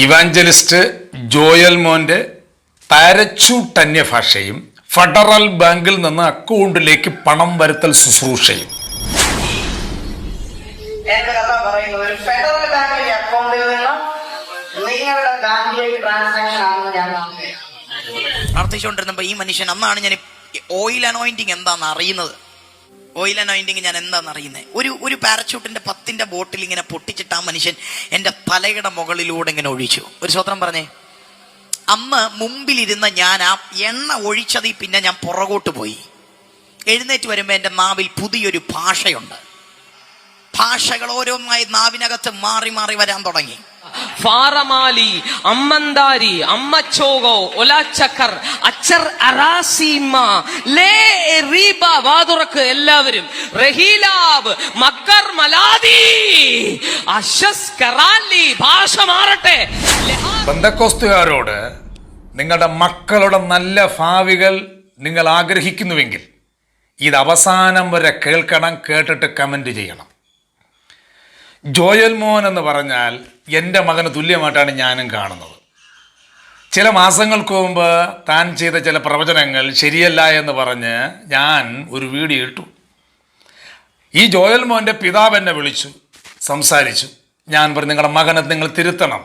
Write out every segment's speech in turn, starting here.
Evangelist Joel മോൻ്റെ parachute അന്യഭാഷയും federal ബാങ്കിൽ നിന്ന് അക്കൗണ്ടിലേക്ക് പണം വരുത്തൽ ശുശ്രൂഷയും. എന്റെ കഥ പറയുന്നത് ഒരു ഫെഡറൽ ബാങ്കിന്റെ അക്കൗണ്ടിൽ നിന്ന് നിങ്ങളുടെ ബാങ്കിലേക്ക് ട്രാൻസാക്ഷൻ ആണെന്ന് ഞാൻ പ്രാർത്ഥിച്ചുകൊണ്ടിരുന്നപ്പോൾ ഈ മനുഷ്യൻ, അന്നാണ് ഞാൻ ഓയിൽ അനോയിന്റിങ് എന്താണെന്ന് അറിയുന്നത്. ഓയിൽ അനോയിന്റിങ് ഞാൻ എന്താണെന്ന് അറിയുന്നത്. ഒരു പാരച്യൂട്ടിന്റെ 10 ബോട്ടിൽ ഇങ്ങനെ പൊട്ടിച്ചിട്ട് ആ മനുഷ്യൻ എൻ്റെ തലയുടെ മുകളിലൂടെ ഇങ്ങനെ ഒഴിച്ചു. ഒരു സ്വത്രം പറഞ്ഞേ. അന്ന് മുമ്പിലിരുന്ന ഞാൻ ആ എണ്ണ ഒഴിച്ചതിൽ പിന്നെ ഞാൻ പുറകോട്ട് പോയി. എഴുന്നേറ്റ് വരുമ്പോൾ എൻ്റെ നാവിൽ പുതിയൊരു ഭാഷയുണ്ട്. ഭാഷകൾ ഓരോന്നായി നാവിനകത്ത് മാറി മാറി വരാൻ തുടങ്ങി. ഫാറമാലി, അമ്മന്താരി, അമ്മച്ചോഗോ, ഒലാച്ചക്കർ, അച്ചർ അറാസീമ, ലേ റീബ, വാതുറക്ക് എല്ലാവരും, റഹീലാബ്, മക്കർ മലാദി, അഷസ് കറാലി. ഭാഷ മാറട്ടെ. പെന്തക്കോസ്തുകാരോട് നിങ്ങളുടെ മക്കളുടെ നല്ല ഭാവികൾ നിങ്ങൾ ആഗ്രഹിക്കുന്നുവെങ്കിൽ ഇത് അവസാനം വരെ കേൾക്കണം, കേട്ടിട്ട് കമൻറ്റ് ചെയ്യണം. ജോയൽ മോൻ എന്ന് പറഞ്ഞാൽ എൻ്റെ മകന് തുല്യമായിട്ടാണ് ഞാനും കാണുന്നത്. ചില മാസങ്ങൾക്ക് മുമ്പ് താൻ ചെയ്ത ചില പ്രവചനങ്ങൾ ശരിയല്ല എന്ന് പറഞ്ഞ് ഞാൻ ഒരു വീഡിയോ ഇട്ടു. ഈ ജോയൽ മോൻ്റെ പിതാവ് എന്നെ വിളിച്ചു, സംസാരിച്ചു. ഞാൻ പറഞ്ഞു, നിങ്ങളുടെ മകനെ നിങ്ങൾ തിരുത്തണം.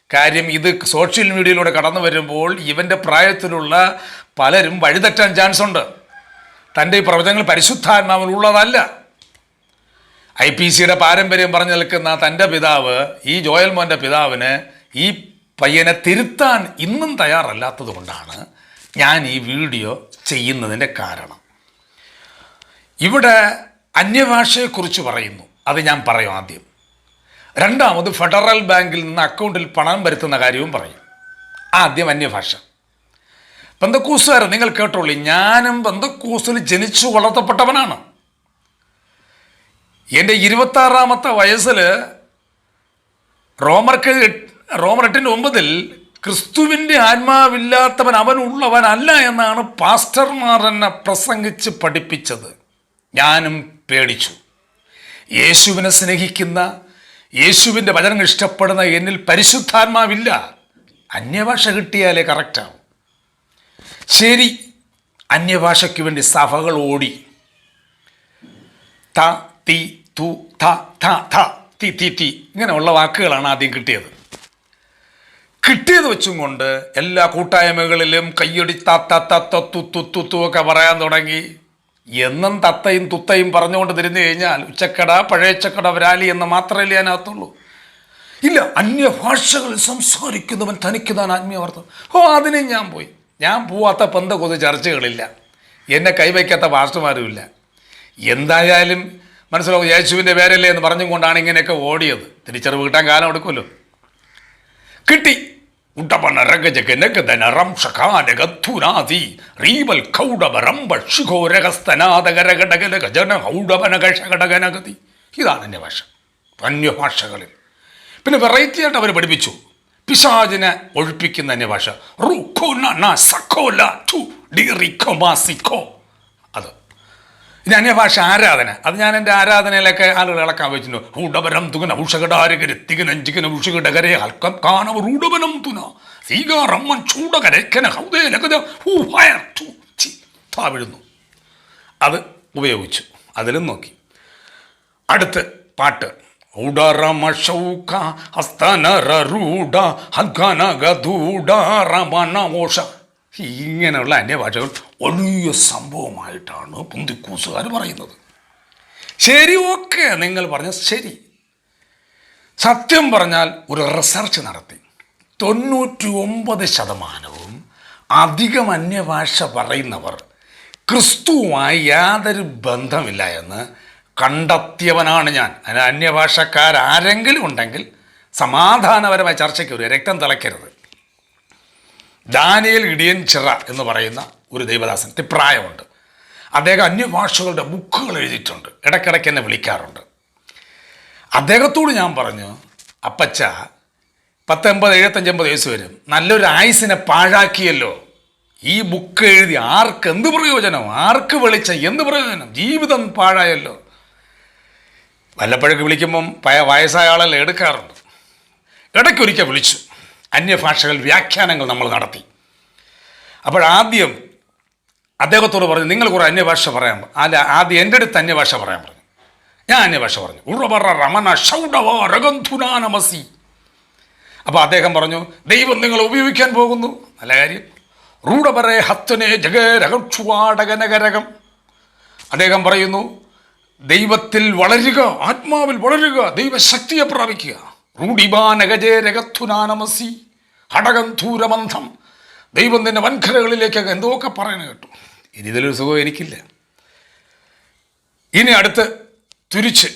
കാര്യം ഇത് സോഷ്യൽ മീഡിയയിലൂടെ കടന്നു വരുമ്പോൾ ഇവൻ്റെ പ്രായത്തിലുള്ള പലരും വഴിതെറ്റാൻ ചാൻസ് ഉണ്ട്. തൻ്റെ ഈ പ്രവചനങ്ങൾ പരിശുദ്ധാത്മാവിനുള്ളതല്ല. IPCയുടെ പാരമ്പര്യം പറഞ്ഞു നിൽക്കുന്ന തൻ്റെ പിതാവ്, ഈ ജോയൽ മോൻ്റെ പിതാവിന് ഈ പയ്യനെ തിരുത്താൻ ഇന്നും തയ്യാറല്ലാത്തത് കൊണ്ടാണ് ഞാൻ ഈ വീഡിയോ ചെയ്യുന്നതിൻ്റെ കാരണം. ഇവിടെ അന്യഭാഷയെക്കുറിച്ച് പറയുന്നു, അത് ഞാൻ പറയും ആദ്യം. രണ്ടാമത് ഫെഡറൽ ബാങ്കിൽ നിന്ന് അക്കൗണ്ടിൽ പണം വരുത്തുന്ന കാര്യവും പറയും. ആദ്യം അന്യഭാഷ. പെന്തക്കോസ്തുകാർ നിങ്ങൾ കേട്ടോളൂ, ഞാനും പെന്തക്കോസ്തിൽ ജനിച്ചു വളർത്തപ്പെട്ടവനാണ്. എൻ്റെ 26-ാമത്തെ വയസ്സിൽ റോമർ 8:9 ക്രിസ്തുവിൻ്റെ ആത്മാവില്ലാത്തവൻ അവനുള്ളവനല്ല എന്നാണ് പാസ്റ്റർമാർ എന്നെ പ്രസംഗിച്ച് പഠിപ്പിച്ചത്. ഞാനും പേടിച്ചു. യേശുവിനെ സ്നേഹിക്കുന്ന, യേശുവിൻ്റെ വചനം ഇഷ്ടപ്പെടുന്ന എന്നിൽ പരിശുദ്ധാത്മാവില്ല. അന്യഭാഷ കിട്ടിയാലേ കറക്റ്റാവും. ശരി, അന്യഭാഷയ്ക്ക് വേണ്ടി സഭകൾ ഓടി. ത തി തു ഥ ഥ ഥ തി തി തി ഇങ്ങനെയുള്ള വാക്കുകളാണ് ആദ്യം കിട്ടിയത്. കിട്ടിയത് വെച്ചും കൊണ്ട് എല്ലാ കൂട്ടായ്മകളിലും കയ്യടി തത്തു ഒക്കെ പറയാൻ തുടങ്ങി. എന്നും തത്തയും തുത്തയും പറഞ്ഞുകൊണ്ട് തിരിഞ്ഞു കഴിഞ്ഞാൽ ഉച്ചക്കട പഴയച്ചക്കട വരാലി എന്ന് മാത്രമല്ലേ അതിനകത്തുള്ളൂ. ഇല്ല, അന്യഭാഷകളിൽ സംസാരിക്കുന്നവൻ തനിക്ക് താൻ ആത്മീയവർത്തം. അതിനെ ഞാൻ പോവാത്ത പെന്തക്കോസ്ത് ചർച്ചകളില്ല, എന്നെ കൈവയ്ക്കാത്ത പാസ്റ്റർമാരുമില്ല. എന്തായാലും മനസ്സിലാവും, യേശുവിൻ്റെ പേരല്ലേ എന്ന് പറഞ്ഞും കൊണ്ടാണ് ഇങ്ങനെയൊക്കെ ഓടിയത്. തിരിച്ചറിവ് കിട്ടാൻ കാലം എടുക്കുമല്ലോ. കിട്ടി. ഇതാണ് അന്യഭാഷ. അന്യഭാഷകളിൽ പിന്നെ വെറൈറ്റി ആയിട്ട് അവർ പഠിപ്പിച്ചു. പിശാചിനെ ഒഴിപ്പിക്കുന്ന അന്യഭാഷ. അത് ഇനി അന്യഭാഷ ആരാധന. അത് ഞാൻ എൻ്റെ ആരാധനയിലൊക്കെ ആളുകൾ ഇളക്കാൻ വെച്ചിട്ടുണ്ട്. ഊടവരം തുകന ഊഷകടാരകരത്തികനഞ്ചികന ഊഷകടകരെ ഹൽക്കം കാനവ റൂടവനം തുന സീകാറമ്മൻ ചൂടകരക്കന ഹൗദേലകത വീഴുന്നു. അത് ഉപയോഗിച്ചു, അതിലും നോക്കി. അടുത്ത് പാട്ട്. ഉടറമഷൗക ഹസ്തനറൂഢ ഹഗനഗധൂഢ റമണോഷ. ഇങ്ങനെയുള്ള അന്യഭാഷകൾ വലിയ സംഭവമായിട്ടാണ് പെന്തക്കോസ്തുകാർ പറയുന്നത്. ശരി, ഓക്കെ, നിങ്ങൾ പറഞ്ഞ ശരി. സത്യം പറഞ്ഞാൽ ഒരു റിസർച്ച് നടത്തി 99% അധികം അന്യഭാഷ പറയുന്നവർ ക്രിസ്തുവുമായി യാതൊരു ബന്ധമില്ല എന്ന് കണ്ടെത്തിയവനാണ് ഞാൻ. അതിന് അന്യഭാഷക്കാരാരെങ്കിലും ഉണ്ടെങ്കിൽ സമാധാനപരമായ ചർച്ചയ്ക്ക് ഒരു രക്തം തിളയ്ക്കരുത്. ദാനിയേൽ ഇടിയൻ ചിറ എന്ന് പറയുന്ന ഒരു ദൈവദാസൻ, പ്രായമുണ്ട്. അദ്ദേഹം അന്യഭാഷകളുടെ ബുക്കുകൾ എഴുതിയിട്ടുണ്ട്. ഇടയ്ക്കിടയ്ക്ക് എന്നെ വിളിക്കാറുണ്ട്. അദ്ദേഹത്തോട് ഞാൻ പറഞ്ഞു, അപ്പച്ച 75 വയസ്സ് വരും, നല്ലൊരു ആയുസിനെ പാഴാക്കിയല്ലോ. ഈ ബുക്ക് എഴുതി ആർക്ക് എന്ത് പ്രയോജനം, ആർക്ക് വിളിച്ച എന്ത് പ്രയോജനം, ജീവിതം പാഴായല്ലോ. വല്ലപ്പോഴൊക്കെ വിളിക്കുമ്പം വയസ്സായ ആളെല്ലാം എടുക്കാറുണ്ട്. ഇടയ്ക്കൊരിക്കൽ വിളിച്ചു. അന്യഭാഷകൾ വ്യാഖ്യാനങ്ങൾ നമ്മൾ നടത്തി. അപ്പോഴാദ്യം അദ്ദേഹത്തോട് പറഞ്ഞു, നിങ്ങൾ കുറേ അന്യഭാഷ പറയാൻ. അല്ല, ആദ്യം എൻ്റെ അടുത്ത് അന്യഭാഷ പറയാൻ പറഞ്ഞു. ഞാൻ അന്യഭാഷ പറഞ്ഞു. ഉറവറ രമണ ഷൗഡവ രഗന്ധുനാനമസി. അപ്പോൾ അദ്ദേഹം പറഞ്ഞു, ദൈവം നിങ്ങൾ ഉപയോഗിക്കാൻ പോകുന്നു. നല്ല കാര്യം. റൂഢപരെ ഹത്തനെ ജഗരകം. അദ്ദേഹം പറയുന്നു, ദൈവത്തിൽ വളരുക, ആത്മാവിൽ വളരുക, ദൈവശക്തിയെ പ്രാപിക്കുക. റൂഢിബാനഗജേ രഗത്തുനാനമസി ഹടകന്ധൂരബന്ധം. ദൈവം നിന്നെ വൻകരകളിലേക്കൊക്കെ എന്തൊക്കെ പറയുന്നത് കേട്ടു. ഇനി ഇതിലൊരു സുഖം എനിക്കില്ല. ഇനി അടുത്ത് തിരിച്ച്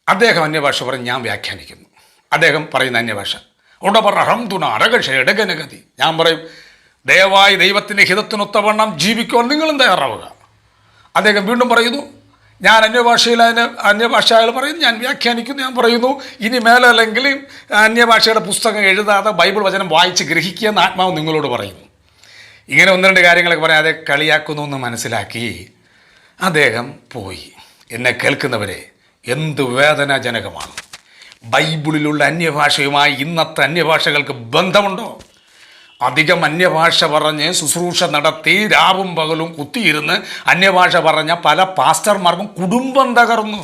അദ്ദേഹം അന്യഭാഷ പറഞ്ഞ് ഞാൻ വ്യാഖ്യാനിക്കുന്നു. അദ്ദേഹം പറയുന്ന അന്യഭാഷ ഉടപറഹംതുണ അരകഷ ഇടകനഗതി. ഞാൻ പറയും, ദയവായി ദൈവത്തിൻ്റെ ഹിതത്തിനൊത്തവണ്ണം ജീവിക്കുവാൻ നിങ്ങളും തയ്യാറാവുക. അദ്ദേഹം വീണ്ടും പറയുന്നു, ഞാൻ അന്യഭാഷകൾ പറയുന്നു, ഞാൻ വ്യാഖ്യാനിക്കുന്നു. ഞാൻ പറയുന്നു, ഇനി മേലല്ലെങ്കിൽ അന്യഭാഷയുടെ പുസ്തകം എഴുതാതെ ബൈബിൾ വചനം വായിച്ച് ഗ്രഹിക്കുക എന്ന് ആത്മാവ് നിങ്ങളോട് പറയുന്നു. ഇങ്ങനെ ഒന്ന് രണ്ട് കാര്യങ്ങളൊക്കെ പറയാതെ കളിയാക്കുന്നു എന്ന് മനസ്സിലാക്കി അദ്ദേഹം പോയി. എന്നെ കേൾക്കുന്നവരെ, എന്ത് വേദനാജനകമാണ്. ബൈബിളിലുള്ള അന്യഭാഷയുമായി ഇന്നത്തെ അന്യഭാഷകൾക്ക് ബന്ധമുണ്ടോ? അധികം അന്യഭാഷ പറഞ്ഞ് ശുശ്രൂഷ നടത്തി രാവും പകലും കുത്തിയിരുന്ന് അന്യഭാഷ പറഞ്ഞ പല പാസ്റ്റർമാർക്കും കുടുംബം തകർന്നു.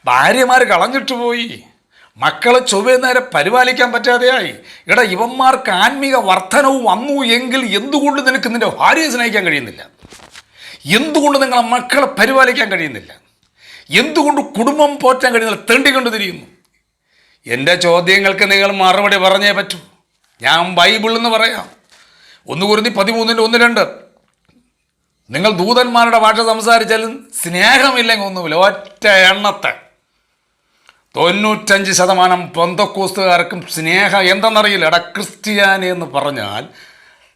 ഭാര്യമാർ കളഞ്ഞിട്ട് പോയി. മക്കളെ ചൊവ്വേ നേരെ പരിപാലിക്കാൻ പറ്റാതെയായി. ഇവന്മാർക്ക് ആത്മീക വർധനവും വന്നു എങ്കിൽ എന്തുകൊണ്ട് നിനക്ക് നിൻ്റെ ഭാര്യയെ സ്നേഹിക്കാൻ കഴിയുന്നില്ല? എന്തുകൊണ്ട് നിങ്ങളെ മക്കളെ പരിപാലിക്കാൻ കഴിയുന്നില്ല? എന്തുകൊണ്ട് കുടുംബം പോറ്റാൻ കഴിയുന്നില്ല? തെണ്ടിക്കൊണ്ട് തിരിയുന്നു. എൻ്റെ ചോദ്യങ്ങൾക്ക് നിങ്ങൾ മറുപടി പറഞ്ഞേ പറ്റൂ. ഞാൻ ബൈബിളിൽ നിന്ന് പറയാം. 1 കൊരിന്ത്യർ 13:1-2. നിങ്ങൾ ദൂതന്മാരുടെ ഭാഷ സംസാരിച്ചാലും സ്നേഹമില്ലെങ്കിൽ ഒന്നുമില്ല. ഒറ്റ എണ്ണത്തെ 95% പെന്തക്കോസ്തുകാർക്കും സ്നേഹം എന്തെന്നറിയില്ല. ക്രിസ്ത്യാനി എന്ന് പറഞ്ഞാൽ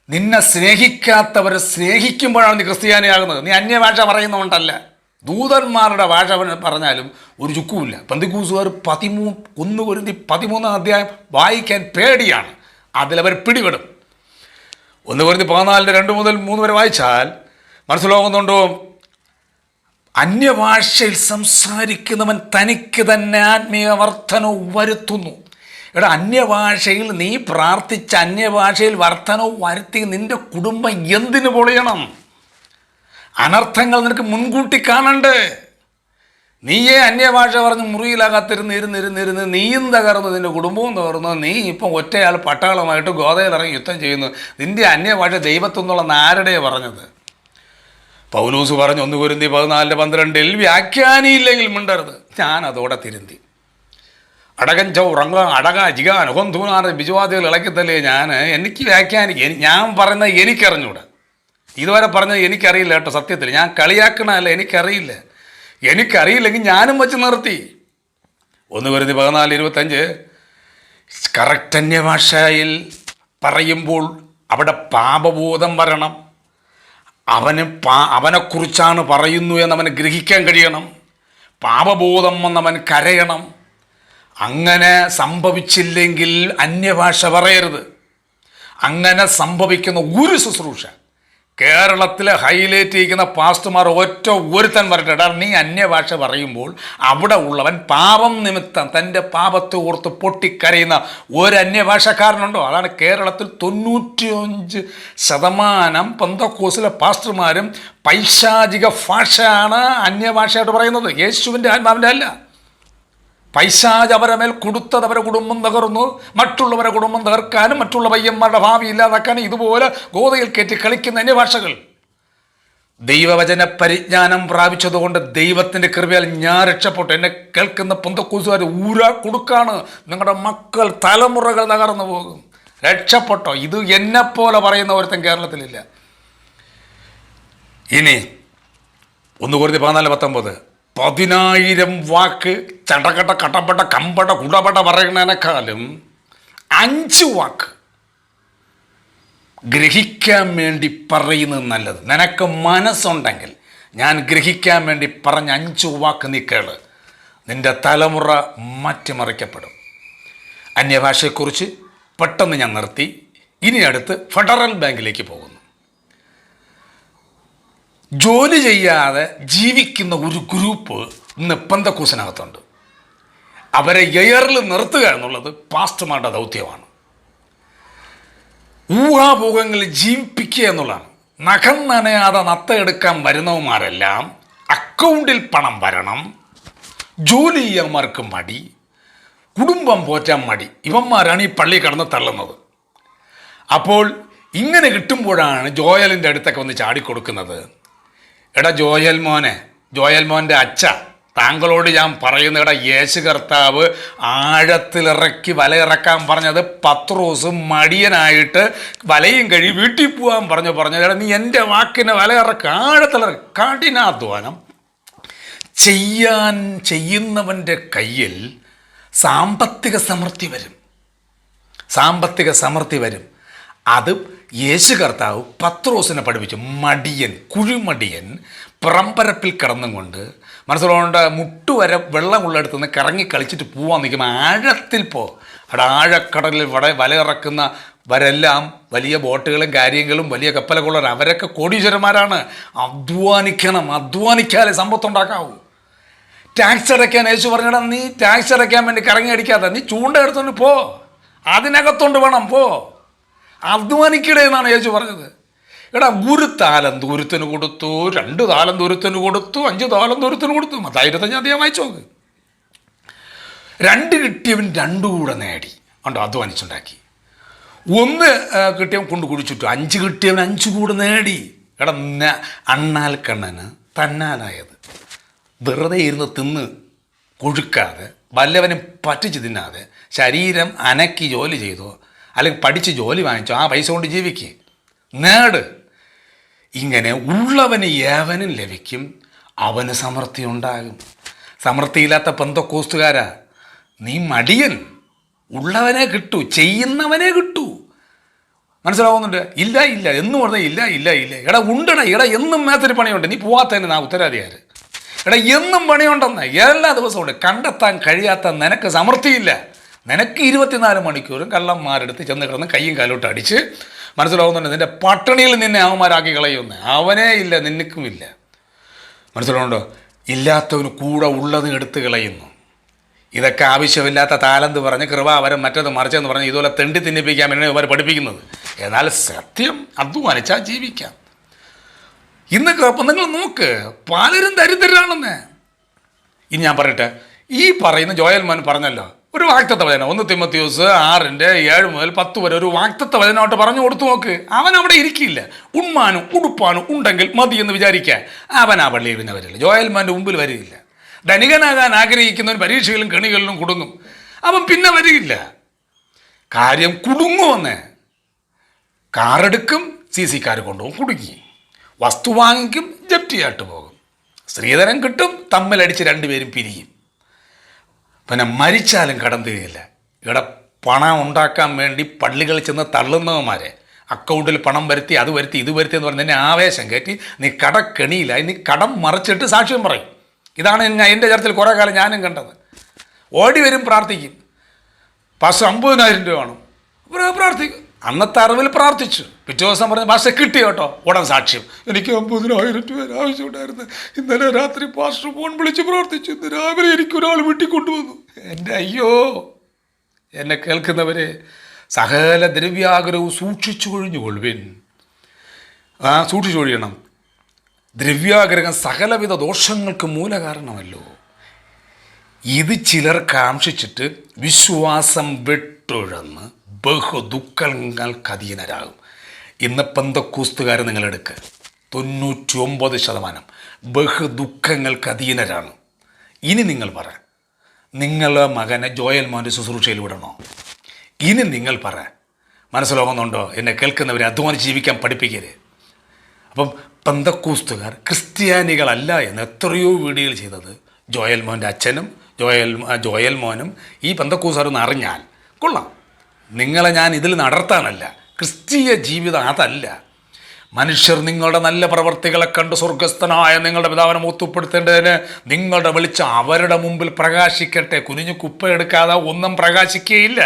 നിന്നെ സ്നേഹിക്കാത്തവരെ സ്നേഹിക്കുമ്പോഴാണ് നീ ക്രിസ്ത്യാനിയാകുന്നത്. നീ അന്യഭാഷ പറയുന്നതുകൊണ്ടല്ല. ദൂതന്മാരുടെ ഭാഷ പറഞ്ഞാലും ഒരു ചുക്കുമില്ല. പെന്തക്കോസ്തുകാർ 1 കൊരിന്ത്യർ 13 വായിക്കാൻ പേടിയാണ്. അതിലവർ പിടിപെടും. 1 കൊരിന്ത്യർ 14:2 മുതൽ 3 വരെ വായിച്ചാൽ മനസ്സിലാകുന്നുണ്ടോ? അന്യഭാഷയിൽ സംസാരിക്കുന്നവൻ തനിക്ക് തന്നെ ആത്മീയ വർധനവും വരുത്തുന്നു. അന്യഭാഷയിൽ നീ പ്രാർത്ഥിച്ച അന്യഭാഷയിൽ വർധനവും വരുത്തി നിന്റെ കുടുംബം എന്തിനു പൊളിയണം? അനർത്ഥങ്ങൾ നിനക്ക് മുൻകൂട്ടി കാണണ്ടേ? നീയേ അന്യഭാഷ പറഞ്ഞ് മുറിയിലകത്തിരുന്ന് നീയും തകർന്നു, നിൻ്റെ കുടുംബവും തകർന്നു. നീ ഇപ്പം ഒറ്റയാൾ പട്ടാളമായിട്ട് ഗോതയിലിറങ്ങി യുദ്ധം ചെയ്യുന്നു. നിൻ്റെ അന്യഭാഷ ദൈവത്തെന്നുള്ള ആരുടെ പറഞ്ഞത്? പൗലൂസ് പറഞ്ഞു 1 കൊരിന്ത്യർ 14:12 വ്യാഖ്യാനിയില്ലെങ്കിൽ മിണ്ടരുത്. ഞാൻ അതോടെ തിരുന്തി. അടകൻ ചൗ റങ്ക അടക ജിക അനുഹന്തൂനാറ് ബിജുവാദികൾ ഇളക്കത്തല്ലേ. എനിക്ക് വ്യാഖ്യാനിക്കും. ഞാൻ പറയുന്നത് എനിക്കറിഞ്ഞൂടെ. ഇതുവരെ പറഞ്ഞത് എനിക്കറിയില്ല കേട്ടോ. സത്യത്തിൽ ഞാൻ കളിയാക്കണമല്ല, എനിക്കറിയില്ലെങ്കിൽ ഞാനും വച്ച് നിർത്തി. 1 കൊരിന്ത്യർ 14:25 കറക്റ്റ് അന്യഭാഷയിൽ പറയുമ്പോൾ അവിടെ പാപബോധം വരണം. അവനെക്കുറിച്ചാണ് പറയുന്നു എന്നവന് ഗ്രഹിക്കാൻ കഴിയണം. പാപബോധം വന്നവൻ കരയണം. അങ്ങനെ സംഭവിച്ചില്ലെങ്കിൽ അന്യഭാഷ പറയരുത്. അങ്ങനെ സംഭവിക്കുന്ന ഒരു ശുശ്രൂഷ കേരളത്തിലെ ഹൈലൈറ്റ് ചെയ്യുന്ന പാസ്റ്റർമാർ ഒരുത്തൻ പറഞ്ഞിട്ട്, നീ അന്യഭാഷ പറയുമ്പോൾ അവിടെ ഉള്ളവൻ പാപം നിമിത്തം തൻ്റെ പാപത്തെ ഓർത്ത് പൊട്ടിക്കരയുന്ന ഒരു അന്യഭാഷക്കാരനുണ്ടോ? അതാണ് കേരളത്തിൽ 95% പെന്തക്കോസ്തിലെ പാസ്റ്റർമാരും പൈശാചിക ഭാഷയാണ് അന്യഭാഷയായിട്ട് പറയുന്നത്. യേശുവിൻ്റെ ആത്മാവിൻ്റെ അല്ല. പൈശാച് അവരെ മേൽ കൊടുത്തത് അവരെ കുടുംബം തകർന്നു. മറ്റുള്ളവരെ കുടുംബം തകർക്കാനും മറ്റുള്ള പയ്യന്മാരുടെ ഭാവി ഇല്ലാതാക്കാനും ഇതുപോലെ ഗോതയിൽ കയറ്റി കളിക്കുന്ന അന്യഭാഷകൾ. ദൈവവചന പരിജ്ഞാനം പ്രാപിച്ചതുകൊണ്ട് ദൈവത്തിൻ്റെ കൃപയാൽ ഞാൻ രക്ഷപ്പെട്ടു. എന്നെ കേൾക്കുന്ന പെന്തക്കോസ്തുകാർ കൊടുക്കാണ്. നിങ്ങളുടെ മക്കൾ തലമുറകൾ തകർന്നു പോകും. രക്ഷപ്പെട്ടോ? ഇത് എന്നെപ്പോലെ പറയുന്ന ഒരുത്തൻ കേരളത്തിലില്ല. ഇനി 1 കൊരിന്ത്യർ 14:19 10,000 വാക്ക് ചടകട കടപട കമ്പട കുടപട പറയുന്നതിനേക്കാളും 5 വാക്ക് ഗ്രഹിക്കാൻ വേണ്ടി പറയുന്നത് നല്ലത്. നിനക്ക് മനസ്സുണ്ടെങ്കിൽ ഞാൻ ഗ്രഹിക്കാൻ വേണ്ടി പറഞ്ഞ 5 വാക്ക് നീ കേള്. നിൻ്റെ തലമുറ മാറ്റിമറിക്കപ്പെടും. അന്യഭാഷയെക്കുറിച്ച് പെട്ടെന്ന് ഞാൻ നിർത്തി. ഇനി അടുത്ത് ഫെഡറൽ ബാങ്കിലേക്ക് പോകുന്നു. ജോലി ചെയ്യാതെ ജീവിക്കുന്ന ഒരു ഗ്രൂപ്പ് ഇന്ന് പെന്തക്കോസ്തിനകത്തുണ്ട്. അവരെ എയറിൽ നിർത്തുക എന്നുള്ളത് പാസ്റ്റർമാരുടെ ദൗത്യമാണ്. ഊഹാഭോഗങ്ങളിൽ ജീവിപ്പിക്കുക എന്നുള്ളതാണ്. നഖം നനയാതെ നത്തയെടുക്കാൻ വരുന്നവന്മാരെല്ലാം അക്കൗണ്ടിൽ പണം വരണം, ജോലി ചെയ്യാന്മാർക്ക് മടി, കുടുംബം പോറ്റാൻ മടി. ഇവന്മാരാണ് ഈ പള്ളി കടന്ന് തള്ളുന്നത്. അപ്പോൾ ഇങ്ങനെ കിട്ടുമ്പോഴാണ് ജോയലിൻ്റെ അടുത്തൊക്കെ വന്ന് ചാടിക്കൊടുക്കുന്നത്. എടാ ജോയൽ മോൻ്റെ അച്ഛ, താങ്കളോട് ഞാൻ പറയുന്ന എടാ, യേശു കർത്താവ് ആഴത്തിലിറക്കി വലയിറക്കാൻ പറഞ്ഞത് പത്രോസ് മടിയനായിട്ട് വലയും കഴി വീട്ടിൽ പോകാൻ പറഞ്ഞത് എടാ, നീ എൻ്റെ വാക്കിനെ വലയിറക്കുക, ആഴത്തിലിറക്കി. കഠിനാധ്വാനം ചെയ്യുന്നവൻ്റെ കയ്യിൽ സാമ്പത്തിക സമൃദ്ധി വരും. അത് യേശു കർത്താവ് പത്രോസിനെ പഠിപ്പിച്ചു. മടിയൻ, കുഴിമടിയൻ പറമ്പരപ്പിൽ കിടന്നും കൊണ്ട് മനസ്സിലോണ്ട് മുട്ടുവരെ വെള്ളമുള്ളടുത്ത് നിന്ന് കറങ്ങി കളിച്ചിട്ട് പോകാൻ നിൽക്കുമ്പോൾ ആഴത്തിൽ അവിടെ ആഴക്കടലിൽ വലയിറക്കുന്നവരെല്ലാം വലിയ ബോട്ടുകളും കാര്യങ്ങളും വലിയ കപ്പലുകളുള്ള അവരൊക്കെ കോടീശ്വരന്മാരാണ്. അധ്വാനിക്കാതെ സമ്പത്തുണ്ടാക്കാവൂ. ടാക്സ് അടയ്ക്കാൻ യേശു പറഞ്ഞാൽ നീ ടാക്സ് അടയ്ക്കാൻ വേണ്ടി കറങ്ങി അടിക്കാതെ നീ ചൂണ്ട എടുത്തോണ്ട് പോ, അതിനകത്തോണ്ട് വേണം പോ, അധ്വാനിക്കടേ എന്നാണ് യേശു പറഞ്ഞത്. എടാ, 1 താലന്ത് ഒരുത്തിന് കൊടുത്തു, 2 താലന്ത് ഒരുത്തിന് കൊടുത്തു, 5 താലന്ത് ഒരുത്തിന് കൊടുത്തു. 25 അധികം വായിച്ചു നോക്ക്. 2 കിട്ടിയവൻ 2 കൂടെ നേടി, ഉണ്ടോ, അധ്വാനിച്ചുണ്ടാക്കി. 1 കിട്ടിയവൻ കൊണ്ട് കുടിച്ചിട്ടു, 5 കിട്ടിയവൻ 5 കൂടെ നേടി. എടാ, അണ്ണാൽ കണ്ണന് തന്നാലായത്. വെറുതെ ഇരുന്ന് തിന്ന് കൊഴുക്കാതെ, വല്ലവനും പറ്റിച്ച് തിന്നാതെ, ശരീരം അനക്കി ജോലി ചെയ്തോ അല്ലെങ്കിൽ പഠിച്ച് ജോലി വാങ്ങിച്ചോ, ആ പൈസ കൊണ്ട് ജീവിക്കുക, നേട്. ഇങ്ങനെ ഉള്ളവന് ഏവനും ലഭിക്കും, അവന് സമൃദ്ധി ഉണ്ടാകും. സമൃദ്ധിയില്ലാത്ത പെന്തക്കോസ്തുകാരാ, നീ മടിയൻ. ഉള്ളവനെ കിട്ടൂ, ചെയ്യുന്നവനെ കിട്ടൂ. മനസ്സിലാവുന്നുണ്ട്? ഇല്ല എന്ന് പറഞ്ഞാൽ ഇല്ല. എടാ ഉണ്ടടാ, എന്നും മേത്തൊരു പണിയുണ്ട്, നീ പോവാത്തതിന് നാ ഉത്തരവാദിയാര്. എടാ, എന്നും പണിയുണ്ടെന്ന്, എല്ലാ ദിവസവും ഉണ്ട്. കണ്ടെത്താൻ കഴിയാത്ത നിനക്ക് സമൃദ്ധിയില്ല. നിനക്ക് 24 മണിക്കൂറും കള്ളന്മാരെടുത്ത് ചെന്ന് കിടന്ന് കയ്യും കാലോട്ട് അടിച്ച്, മനസ്സിലാവുന്നുണ്ട്, നിൻ്റെ പട്ടിണിയിൽ നിന്നെ അവന്മാരാക്കി കളയുന്നു. അവനേ ഇല്ല, നിനക്കുമില്ല. മനസ്സിലാവുന്നുണ്ടോ? ഇല്ലാത്തവന് കൂടെ ഉള്ളത് എടുത്ത് കളയുന്നു. ഇതൊക്കെ ആവശ്യമില്ലാത്ത താലന്ത് പറഞ്ഞ് കൃപാവരം മറ്റത് മറിച്ചെന്ന് പറഞ്ഞ് ഇതുപോലെ തെണ്ടി തിന്നിപ്പിക്കാൻ വേണ്ടി അവർ പഠിപ്പിക്കുന്നത്. എന്നാൽ സത്യം അധ്വാനിച്ചാൽ ജീവിക്കാം. ഇന്ന് നിങ്ങൾ നോക്ക്, പലരും ദരിദ്രരാണെന്ന്. ഇനി ഞാൻ പറയട്ടെ, ഈ പറയുന്ന ജോയൽ മോൻ പറഞ്ഞല്ലോ ഒരു വാക്തത്വ വചനം, 1 തിമോത്തിയോസ് 6:7 മുതൽ 10 വരെ ഒരു വാക്തത്വ വചനമായിട്ട് പറഞ്ഞു കൊടുത്തു നോക്ക്. അവൻ അവിടെ ഇരിക്കില്ല. ഉണ്മാനും ഉടുപ്പാനും ഉണ്ടെങ്കിൽ മതി എന്ന് വിചാരിക്കാൻ അവൻ ആ പള്ളിയിൽ പിന്നെ വരില്ല. ജോയൽ മോൻ്റെ മുമ്പിൽ വരികയില്ല. ധനികനാകാൻ ആഗ്രഹിക്കുന്നവൻ പരീക്ഷകളിലും കെണികളിലും കുടുങ്ങും. അവൻ പിന്നെ വരികയില്ല. കാര്യം കുടുങ്ങുമെന്ന്. കാറെടുക്കും, CC കാർ കൊണ്ടുപോകും, കുടുങ്ങി. വസ്തു വാങ്ങിക്കും, ജപ്തിയായിട്ട് പോകും. സ്ത്രീധനം കിട്ടും, തമ്മിലടിച്ച് 2 പേരും പിരിയും. പിന്നെ മരിച്ചാലും കടം തീരില്ല. ഇവിടെ പണം ഉണ്ടാക്കാൻ വേണ്ടി പള്ളികളിൽ ചെന്ന് തള്ളുന്നവന്മാരെ, അക്കൗണ്ടിൽ പണം വരുത്തി, അത് വരുത്തി, ഇത് വരുത്തി എന്ന് പറഞ്ഞ് നിന്നെ ആവേശം കയറ്റി നീ കടക്കെണിയിലായി, നീ കടം മറിച്ചിട്ട് സാക്ഷ്യം പറയും. ഇതാണ് എൻ്റെ ചർച്ചയിൽ കുറേ കാലം ഞാനും കണ്ടത്. ഓടി വരും, പ്രാർത്ഥിക്കും. പാസ് 50,000 രൂപ വേണം, പ്രാർത്ഥിക്കും. അന്നത്തെ അറിവിൽ പ്രാർത്ഥിച്ചു. പിറ്റേ ദിവസം പറഞ്ഞ് പാസ്റ്റർ കിട്ടി കേട്ടോ, ഉടൻ സാക്ഷ്യം. എനിക്ക് 50,000 രൂപ ആവശ്യമുണ്ടായിരുന്നു. ഇന്നലെ രാത്രി പാസ്റ്റർ ഫോൺ വിളിച്ച് പ്രാർത്ഥിച്ചു, ഇന്ന് രാവിലെ എനിക്കൊരാൾ വീട്ടിൽ കൊണ്ടുവന്നു. എൻ്റെ അയ്യോ, എന്നെ കേൾക്കുന്നവരെ, സകല ദ്രവ്യാഗ്രഹവും സൂക്ഷിച്ചു കൊഴിഞ്ഞുകൊള്ളുവിൻ. സൂക്ഷിച്ചു കൊഴിയണം. ദ്രവ്യാഗ്രഹം സകലവിധ ദോഷങ്ങൾക്ക് മൂലകാരണമല്ലോ. ഇത് ചിലർ കാംക്ഷിച്ചിട്ട് വിശ്വാസം വിട്ടുഴന്ന് ബഹുദുഃഖങ്ങൾക്ക് അധീനരാകും. ഇന്ന് പെന്തക്കോസ്തുകാരെ നിങ്ങളെടുക്കുക, 99% ബഹുദുഃഖങ്ങൾക്ക് അധീനരാണ്. ഇനി നിങ്ങൾ പറ, നിങ്ങളെ മകനെ ജോയൽ മോൻ്റെ ശുശ്രൂഷയിൽ വിടണോ? ഇനി നിങ്ങൾ പറ. മനസ്സിലാവുന്നുണ്ടോ? എന്നെ കേൾക്കുന്നവരെ അധ്വാനിച്ച് ജീവിക്കാൻ പഠിപ്പിക്കരുത്. അപ്പം പെന്തക്കോസ്തുകാർ ക്രിസ്ത്യാനികളല്ല എന്ന് എത്രയോ വീഡിയോകൾ ചെയ്തത് ജോയൽ മോൻ്റെ അച്ഛനും ജോയൽ മോനും ഈ പെന്തക്കോസ്തുകാരെന്ന് അറിഞ്ഞാൽ കൊള്ളാം. നിങ്ങളെ ഞാൻ ഇതിൽ നടത്താനല്ല. ക്രിസ്തീയ ജീവിതം അതല്ല. മനുഷ്യർ നിങ്ങളുടെ നല്ല പ്രവർത്തികളെ കണ്ട് സ്വർഗസ്ഥനായ നിങ്ങളുടെ പിതാവിനെ മുത്തുപ്പെടുത്തേണ്ടതിന് നിങ്ങളുടെ വെളിച്ചം അവരുടെ മുമ്പിൽ പ്രകാശിക്കട്ടെ. കുനിഞ്ഞു കുപ്പയെടുക്കാതെ ഒന്നും പ്രകാശിക്കുകയില്ല.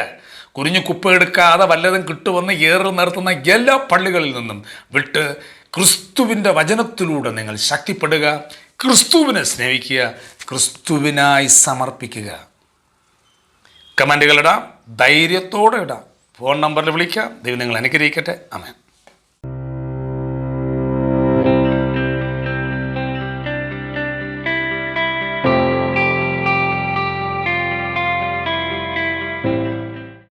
കുനിഞ്ഞു കുപ്പയെടുക്കാതെ വല്ലതും കിട്ടുമെന്ന് ഏറ് നിർത്തുന്ന എല്ലാ പള്ളികളിൽ നിന്നും വിട്ട് ക്രിസ്തുവിൻ്റെ വചനത്തിലൂടെ നിങ്ങൾ ശക്തിപ്പെടുക, ക്രിസ്തുവിനെ സ്നേഹിക്കുക, ക്രിസ്തുവിനായി സമർപ്പിക്കുക. കമൻറ്റുകൾ ഇടാം, ധൈര്യത്തോടെ ഇടാം. ഫോൺ നമ്പറിൽ വിളിക്കാം. ദൈവം നിങ്ങൾ അനുഗ്രഹിക്കട്ടെ. ആമേൻ.